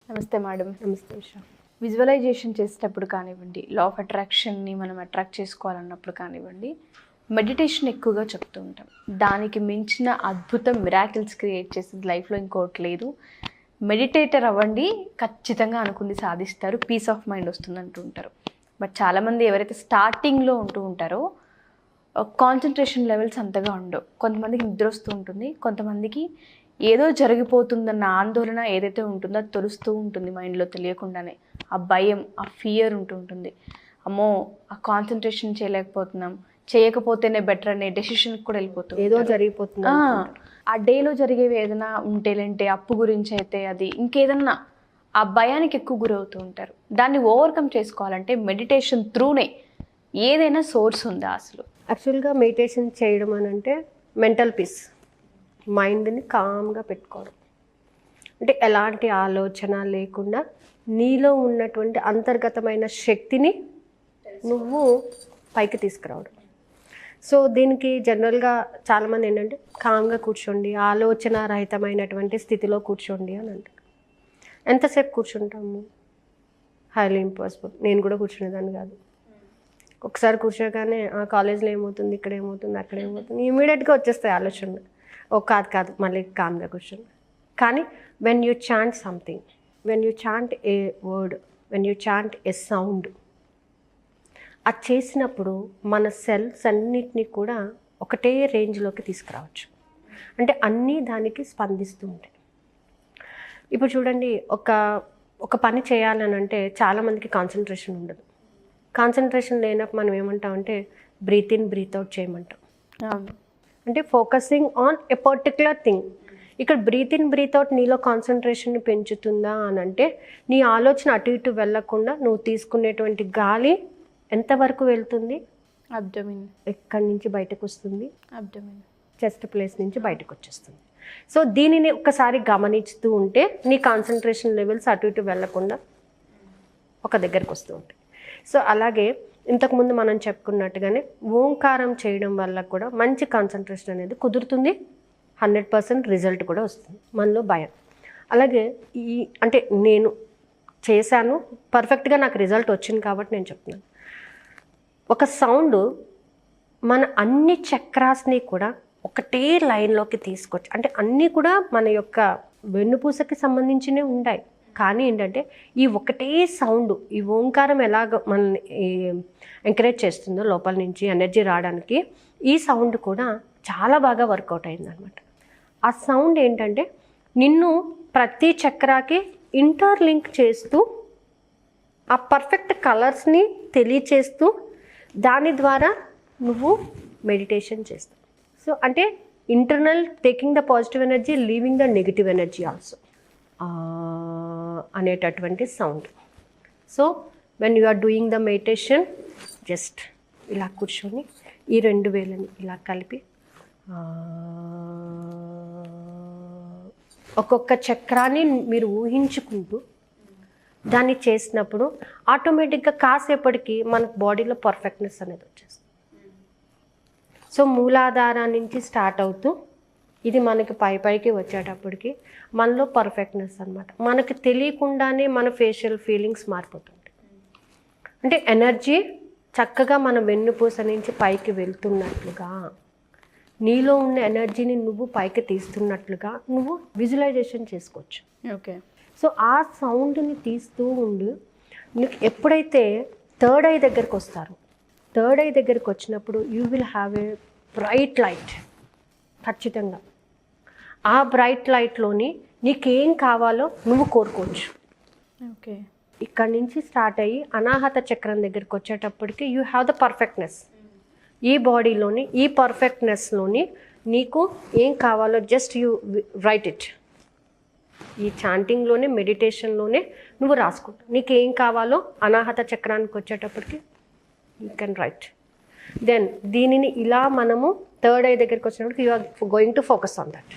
నమస్తే మేడం. నమస్తే ఉషా. విజువలైజేషన్ చేసేటప్పుడు కానివ్వండి, లా ఆఫ్ అట్రాక్షన్ని మనం అట్రాక్ట్ చేసుకోవాలన్నప్పుడు కానివ్వండి, మెడిటేషన్ ఎక్కువగా చెప్తూ ఉంటాం. దానికి మించిన అద్భుతం మిరాకిల్స్ క్రియేట్ చేసేది లైఫ్లో ఇంకోటి లేదు. మెడిటేటర్ అవ్వండి, ఖచ్చితంగా అనుకుంది సాధిస్తారు, పీస్ ఆఫ్ మైండ్ వస్తుంది అంటూ ఉంటారు. బట్ చాలామంది ఎవరైతే స్టార్టింగ్లో ఉంటూ ఉంటారో కాన్సన్ట్రేషన్ లెవెల్స్ అంతగా ఉండవు. కొంతమందికి నిద్ర వస్తూ ఉంటుంది, కొంతమందికి ఏదో జరిగిపోతుందన్న ఆందోళన ఏదైతే ఉంటుందో అది తెలుస్తూ ఉంటుంది మైండ్లో తెలియకుండానే. ఆ భయం, ఆ ఫియర్ ఉంటుంటుంది. అమ్మో, ఆ కాన్సన్ట్రేషన్ చేయలేకపోతున్నాం, చేయకపోతేనే బెటర్ అనే డెసిషన్కి కూడా వెళ్ళిపోతుంది. ఏదో జరిగిపోతుంది. ఆ డేలో జరిగేవి ఏదైనా ఉంటేలేంటే, అప్పు గురించి అయితే అది ఇంకేదన్నా, ఆ భయానికి ఎక్కువ గురవుతూ ఉంటారు. దాన్ని ఓవర్కమ్ చేసుకోవాలంటే మెడిటేషన్ త్రూనే ఏదైనా సోర్స్ ఉందా అసలు? యాక్చువల్గా మెడిటేషన్ చేయడం అని అంటే మెంటల్ పీస్, మైండ్ని కామ్గా పెట్టుకోవడం. అంటే ఎలాంటి ఆలోచన లేకుండా నీలో ఉన్నటువంటి అంతర్గతమైన శక్తిని నువ్వు పైకి తీసుకురావడం. సో దీనికి జనరల్గా చాలామంది ఏంటంటే కామ్గా కూర్చోండి, ఆలోచన రహితమైనటువంటి స్థితిలో కూర్చోండి అని అంటారు. ఎంతసేపు కూర్చుంటాము? Highly impossible. నేను కూడా కూర్చునేదాన్ని కాదు. ఒకసారి కూర్చోగానే ఆ కాలేజ్లో ఏమవుతుంది, ఇక్కడ ఏమవుతుంది, అక్కడ ఏమవుతుంది, ఇమీడియట్గా వచ్చేస్తాయి ఆలోచనలు. కాదు మళ్ళీ కామ్గా కూర్చొని. కానీ when you chant something, when you chant A word, when you chant A sound, అది చేసినప్పుడు మన సెల్స్ అన్నిటినీ కూడా ఒకటే రేంజ్లోకి తీసుకురావచ్చు. అంటే అన్నీ దానికి స్పందిస్తూ ఉంటాయి. ఇప్పుడు చూడండి, ఒక పని చేయాలని అంటే చాలామందికి కాన్సన్ట్రేషన్ ఉండదు. కాన్సన్ట్రేషన్ లేనప్పుడు మనం ఏమంటామంటే బ్రీత్ ఇన్ బ్రీత్ అవుట్ చేయమంటాం. అంటే focusing on a particular thing. ఇక్కడ బ్రీత్ ఇన్ బ్రీత్ అవుట్ నీలో కాన్సన్ట్రేషన్ని పెంచుతుందా అని అంటే, నీ ఆలోచన అటు ఇటు వెళ్ళకుండా నువ్వు తీసుకునేటువంటి గాలి ఎంతవరకు వెళ్తుంది? అబ్డోమిన్. ఎక్కడి నుంచి బయటకు వస్తుంది? అబ్డోమిన్. చెస్ట్ ప్లేస్ నుంచి బయటకు వచ్చేస్తుంది. సో దీనిని ఒక్కసారి గమనిస్తూ ఉంటే నీ కాన్సన్ట్రేషన్ లెవెల్స్ అటు ఇటు వెళ్ళకుండా ఒక దగ్గరకు వస్తూ ఉంటాయి. సో అలాగే ఇంతకుముందు మనం చెప్పుకున్నట్టుగానే ఓంకారం చేయడం వల్ల కూడా మంచి కాన్సన్ట్రేషన్ అనేది కుదురుతుంది. 100% రిజల్ట్ కూడా వస్తుంది. మనలో భయం. అలాగే అంటే నేను చేశాను, పర్ఫెక్ట్గా నాకు రిజల్ట్ వచ్చింది కాబట్టి నేను చెప్తున్నాను. ఒక సౌండ్ మన అన్ని చక్రాస్ని కూడా ఒకటే లైన్లోకి తీసుకొచ్చి, అంటే అన్నీ కూడా మన యొక్క వెన్నుపూసకి సంబంధించినవి ఉంటాయి. కానీ ఏంటంటే ఈ ఒకటే సౌండ్, ఈ ఓంకారం ఎలాగ మనల్ని ఎంకరేజ్ చేస్తుందో లోపల నుంచి ఎనర్జీ రావడానికి, ఈ సౌండ్ కూడా చాలా బాగా వర్కౌట్ అయిందనమాట. ఆ సౌండ్ ఏంటంటే నిన్ను ప్రతి చక్రాకి ఇంటర్లింక్ చేస్తూ, ఆ పర్ఫెక్ట్ కలర్స్ని తెలియచేస్తూ, దాని ద్వారా నువ్వు మెడిటేషన్ చేస్తావు. సో అంటే internal taking the positive energy, leaving the negative energy also అనేటటువంటి sound. So when you are doing the meditation, just ఇలా కూర్చొని ఈ 2 వేలని ఇలా కలిపి ఒక్కొక్క చక్రాన్ని మీరు ఊహించుకుంటూ దాన్ని చేసినప్పుడు ఆటోమేటిక్గా కాసేపటికి మన బాడీలో పర్ఫెక్ట్నెస్ అనేది వచ్చేస్తుంది. సో మూలాధారం నుంచి స్టార్ట్ అవుతూ ఇది మనకి పైకి వచ్చేటప్పటికి మనలో పర్ఫెక్ట్నెస్ అనమాట. మనకి తెలియకుండానే మన ఫేషియల్ ఫీలింగ్స్ మారిపోతుంటాయి. అంటే ఎనర్జీ చక్కగా మన వెన్నుపూస నుంచి పైకి వెళ్తున్నట్లుగా, నీలో ఉన్న ఎనర్జీని నువ్వు పైకి తీస్తున్నట్లుగా నువ్వు విజువలైజేషన్ చేసుకోవచ్చు. ఓకే. సో ఆ సౌండ్ని తీస్తూ ఉండి నీకు ఎప్పుడైతే థర్డ్ ఐ దగ్గరికి వస్తారో, థర్డ్ ఐ దగ్గరికి వచ్చినప్పుడు you will have a bright light. ఖచ్చితంగా ఆ బ్రైట్ లైట్లోని నీకేం కావాలో నువ్వు కోరుకోవచ్చు. ఓకే. ఇక్కడి నుంచి స్టార్ట్ అయ్యి అనాహత చక్రం దగ్గరికి వచ్చేటప్పటికి యూ హ్యావ్ ద పర్ఫెక్ట్నెస్. ఈ బాడీలోని ఈ పర్ఫెక్ట్నెస్లోని నీకు ఏం కావాలో జస్ట్ యూ రైట్ ఇట్. ఈ చాంటింగ్లోనే, మెడిటేషన్లోనే నువ్వు రాసుకుంటావు. నీకు ఏం కావాలో అనాహత చక్రానికి వచ్చేటప్పటికి యూ కెన్ రైట్. దెన్ దీనిని ఇలా మనము థర్డ్ ఐ దగ్గరికి వచ్చినప్పుడు you are going to focus on that.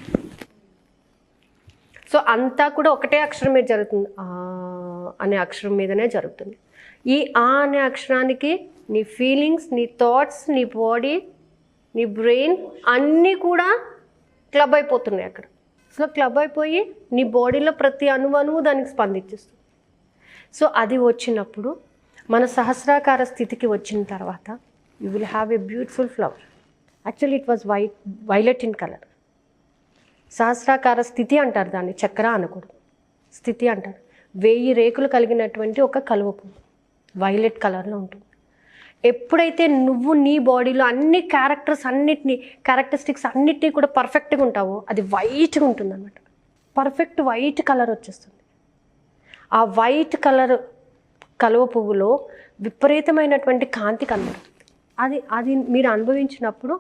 So అంతా కూడా ఒకటే అక్షరం మీద జరుగుతుంది, ఆ అనే అక్షరం మీదనే జరుగుతుంది. ఈ ఆ అనే అక్షరానికి నీ ఫీలింగ్స్, నీ థాట్స్, నీ బాడీ, నీ బ్రెయిన్ అన్నీ కూడా క్లబ్ అయిపోతున్నాయి అక్కడ. సో క్లబ్ అయిపోయి నీ బాడీలో ప్రతి అణువు దానికి స్పందించేస్తుంది. సో అది వచ్చినప్పుడు మన సహస్రాకార స్థితికి వచ్చిన తర్వాత you will have a beautiful flower. Actually it was violet in colour. సహస్రాకార స్థితి అంటారు దాన్ని, చక్ర అనకూడదు, స్థితి అంటారు. 1000 రేకులు కలిగినటువంటి ఒక కలువ పువ్వు వైలెట్ కలర్లో ఉంటుంది. ఎప్పుడైతే నువ్వు నీ బాడీలో అన్ని క్యారెక్టరిస్టిక్స్ అన్నిటినీ కూడా పర్ఫెక్ట్గా ఉంటావో అది వైట్గా ఉంటుంది అనమాట. పర్ఫెక్ట్ వైట్ కలర్ వచ్చేస్తుంది. ఆ వైట్ కలర్ కలువ పువ్వులో విపరీతమైనటువంటి కాంతి కనబడుతుంది. అది మీరు అనుభవించినప్పుడు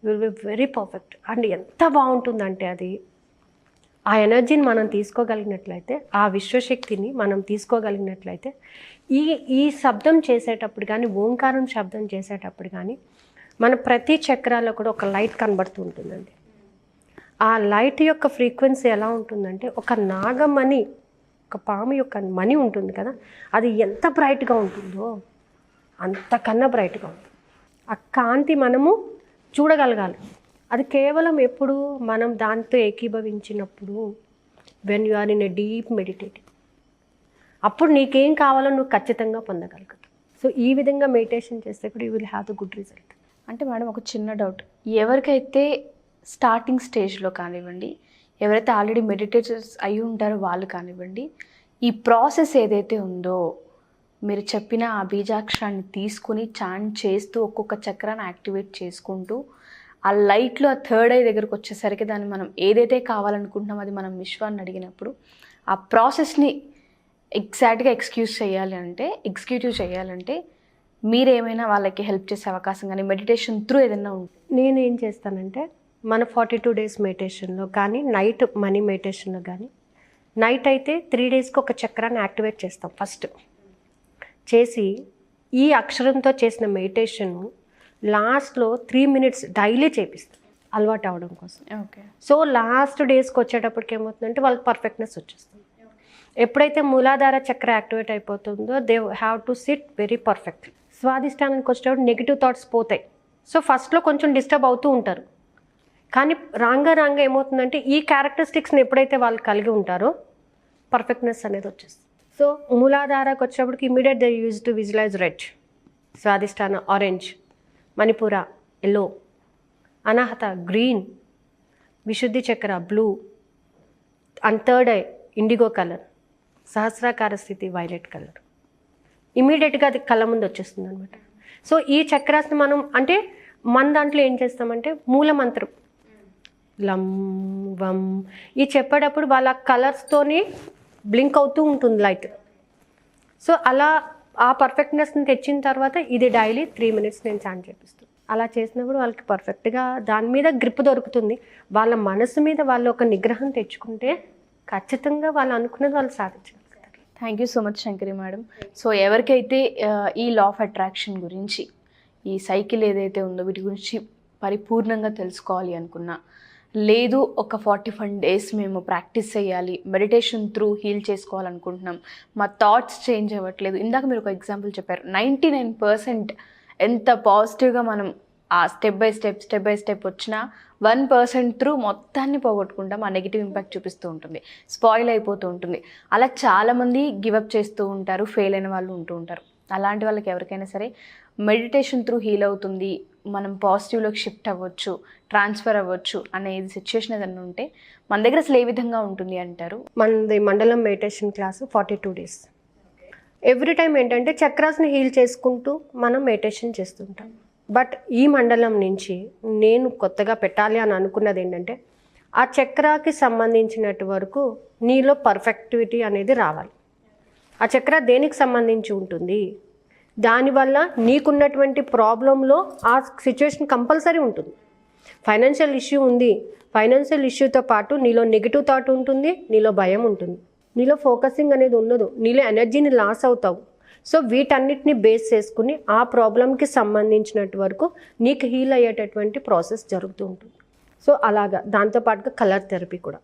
will be very perfect. And ఎంత బాగుంటుందంటే అది ఆ ఎనర్జీని మనం తీసుకోగలిగినట్లయితే, ఆ విశ్వశక్తిని మనం తీసుకోగలిగినట్లయితే ఈ శబ్దం చేసేటప్పుడు కానీ, ఓంకారం శబ్దం చేసేటప్పుడు కానీ మన ప్రతి చక్రాల్లో కూడా ఒక లైట్ కనబడుతూ ఉంటుందండి. ఆ లైట్ యొక్క ఫ్రీక్వెన్సీ ఎలా ఉంటుందంటే, ఒక నాగమణి, ఒక పాము యొక్క మణి ఉంటుంది కదా, అది ఎంత బ్రైట్గా ఉంటుందో అంతకన్నా బ్రైట్గా ఉంటుంది. ఆ కాంతి మనము చూడగలగాలి. అది కేవలం ఎప్పుడు మనం దాంతో ఏకీభవించినప్పుడు, when you are in a deep meditating, అప్పుడు నీకేం కావాలో నువ్వు ఖచ్చితంగా పొందగలుగుతావు. సో ఈ విధంగా మెడిటేషన్ చేస్తే కూడా you will have the good result. అంటే మేడం ఒక చిన్న డౌట్, ఎవరికైతే స్టార్టింగ్ స్టేజ్లో కానివ్వండి, ఎవరైతే ఆల్రెడీ మెడిటేటర్స్ అయి ఉంటారో వాళ్ళు కానివ్వండి, ఈ ప్రాసెస్ ఏదైతే ఉందో మీరు చెప్పిన ఆ బీజాక్షరాన్ని తీసుకుని చాంట్ చేస్తూ ఒక్కొక్క చక్రాన్ని యాక్టివేట్ చేసుకుంటూ ఆ లైట్లో ఆ థర్డ్ ఐ దగ్గరకు వచ్చేసరికి దాన్ని మనం ఏదైతే కావాలనుకుంటున్నాం అది మనం విశ్వాన్ని అడిగినప్పుడు ఆ ప్రాసెస్ని ఎగ్జాక్ట్గా ఎగ్జిక్యూటివ్ చేయాలంటే మీరేమైనా వాళ్ళకి హెల్ప్ చేసే అవకాశం కానీ మెడిటేషన్ త్రూ ఏదైనా ఉంటుంది? నేను ఏం చేస్తానంటే మన 42 డేస్ మెడిటేషన్లో కానీ, నైట్ మనీ మెడిటేషన్లో కానీ, నైట్ అయితే 3 డేస్కి ఒక చక్రాన్ని యాక్టివేట్ చేస్తాం. ఫస్ట్ చేసి ఈ అక్షరంతో చేసిన మెడిటేషన్ లాస్ట్లో 3 మినిట్స్ డైలీ చేపిస్తాం అలవాటు అవ్వడం కోసం. ఓకే. సో లాస్ట్ డేస్కి వచ్చేటప్పటికి ఏమవుతుందంటే వాళ్ళకి పర్ఫెక్ట్నెస్ వచ్చేస్తుంది. ఎప్పుడైతే మూలాధార చక్ర యాక్టివేట్ అయిపోతుందో they have to sit very perfect. స్వాదిష్టానానికి వచ్చేటప్పుడు నెగిటివ్ థాట్స్ పోతాయి. సో ఫస్ట్లో కొంచెం డిస్టర్బ్ అవుతూ ఉంటారు, కానీ రాంగా ఏమవుతుందంటే ఈ క్యారెక్టరిస్టిక్స్ని ఎప్పుడైతే వాళ్ళు కలిగి ఉంటారో పర్ఫెక్ట్నెస్ అనేది వచ్చేస్తుంది. సో మూలాధారకు వచ్చేటప్పటికి immediate they use to visualise red, స్వాదిష్టాన ఆరెంజ్, మణిపుర ఎల్లో, అనాహత గ్రీన్, విశుద్ధి చక్ర blue, and third eye indigo colour, సహస్రాకార స్థితి వైలెట్ కలర్. ఇమీడియట్గా అది కళ్ళ ముందు వచ్చేస్తుంది అనమాట. సో ఈ చక్రాస్ని మనం అంటే మన దాంట్లో ఏం చేస్తామంటే మూలమంత్రం లం వం ఈ చెప్పేటప్పుడు వాళ్ళ కలర్స్తోని బ్లింక్ అవుతూ ఉంటుంది లైట్. సో అలా ఆ పర్ఫెక్ట్నెస్ని తెచ్చిన తర్వాత ఇది డైలీ 3 మినిట్స్ నేను చాంట్ చేపిస్తాను. అలా చేసినప్పుడు వాళ్ళకి పర్ఫెక్ట్గా దాని మీద గ్రిప్ దొరుకుతుంది. వాళ్ళ మనసు మీద వాళ్ళు ఒక నిగ్రహం తెచ్చుకుంటే ఖచ్చితంగా వాళ్ళు అనుకున్నది వాళ్ళు సాధించగలుగుతారు. Thank you so much Shankari madam. So ఎవరికైతే ఈ లా ఆఫ్ అట్రాక్షన్ గురించి, ఈ సైకిల్ ఏదైతే ఉందో వీటి గురించి పరిపూర్ణంగా తెలుసుకోవాలి అనుకున్నా, లేదు ఒక 41 డేస్ మేము ప్రాక్టీస్ చేయాలి, మెడిటేషన్ త్రూ హీల్ చేసుకోవాలనుకుంటున్నాం, మా థాట్స్ చేంజ్ అవ్వట్లేదు, ఇందాక మీరు ఒక ఎగ్జాంపుల్ చెప్పారు, 99% ఎంత పాజిటివ్గా మనం ఆ స్టెప్ బై స్టెప్ వచ్చినా 1% త్రూ మొత్తాన్ని పోగొట్టుకుంటాం. ఆ నెగిటివ్ ఇంపాక్ట్ చూపిస్తూ ఉంటుంది, స్పాయిల్ అయిపోతూ ఉంటుంది. అలా చాలామంది గివప్ చేస్తూ ఉంటారు, ఫెయిల్ అయిన వాళ్ళు ఉంటూ ఉంటారు. అలాంటి వాళ్ళకి ఎవరికైనా సరే మెడిటేషన్ త్రూ హీల్ అవుతుంది, మనం పాజిటివ్లోకి షిఫ్ట్ అవ్వచ్చు, ట్రాన్స్ఫర్ అవ్వచ్చు అనేది సిచ్యువేషన్ ఏదైనా ఉంటే మన దగ్గర అసలు ఏ విధంగా ఉంటుంది అంటారు? మనది మండలం meditation class 42 days. Every time ఏంటంటే చక్రాస్ని హీల్ చేసుకుంటూ మనం మెడిటేషన్ చేస్తుంటాం. బట్ ఈ మండలం నుంచి నేను కొత్తగా పెట్టాలి అని అనుకున్నది ఏంటంటే ఆ చక్రాకి సంబంధించినట్టు వరకు నీలో పర్ఫెక్టివిటీ అనేది రావాలి. ఆ చక్ర దేనికి సంబంధించి ఉంటుంది, దానివల్ల నీకున్నటువంటి ప్రాబ్లంలో ఆ సిచ్యువేషన్ కంపల్సరీ ఉంటుంది. ఫైనాన్షియల్ ఇష్యూ ఉంది, ఫైనాన్షియల్ ఇష్యూతో పాటు నీలో నెగిటివ్ థాట్ ఉంటుంది, నీలో భయం ఉంటుంది, నీలో ఫోకసింగ్ అనేది ఉండదు, నీలో ఎనర్జీని లాస్ అవుతావు. సో వీటన్నిటిని బేస్ చేసుకుని ఆ ప్రాబ్లంకి సంబంధించినట్టు వరకు నీకు హీల్ అయ్యేటటువంటి ప్రాసెస్ జరుగుతూ ఉంటుంది. సో అలాగా దాంతోపాటుగా కలర్ థెరపీ కూడా.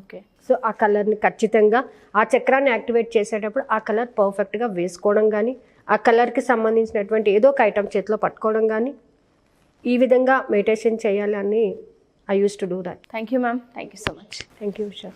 ఓకే. సో ఆ కలర్ని ఖచ్చితంగా ఆ చక్రాన్ని యాక్టివేట్ చేసేటప్పుడు ఆ కలర్ పర్ఫెక్ట్గా వేసుకోవడం కానీ, ఆ కలర్కి సంబంధించినటువంటి ఏదో ఒక ఐటమ్ చేతిలో పట్టుకోవడం కానీ, ఈ విధంగా మెడిటేషన్ చేయాలని I use to do that. Thank you ma'am, thank you so much. Thank you Usha.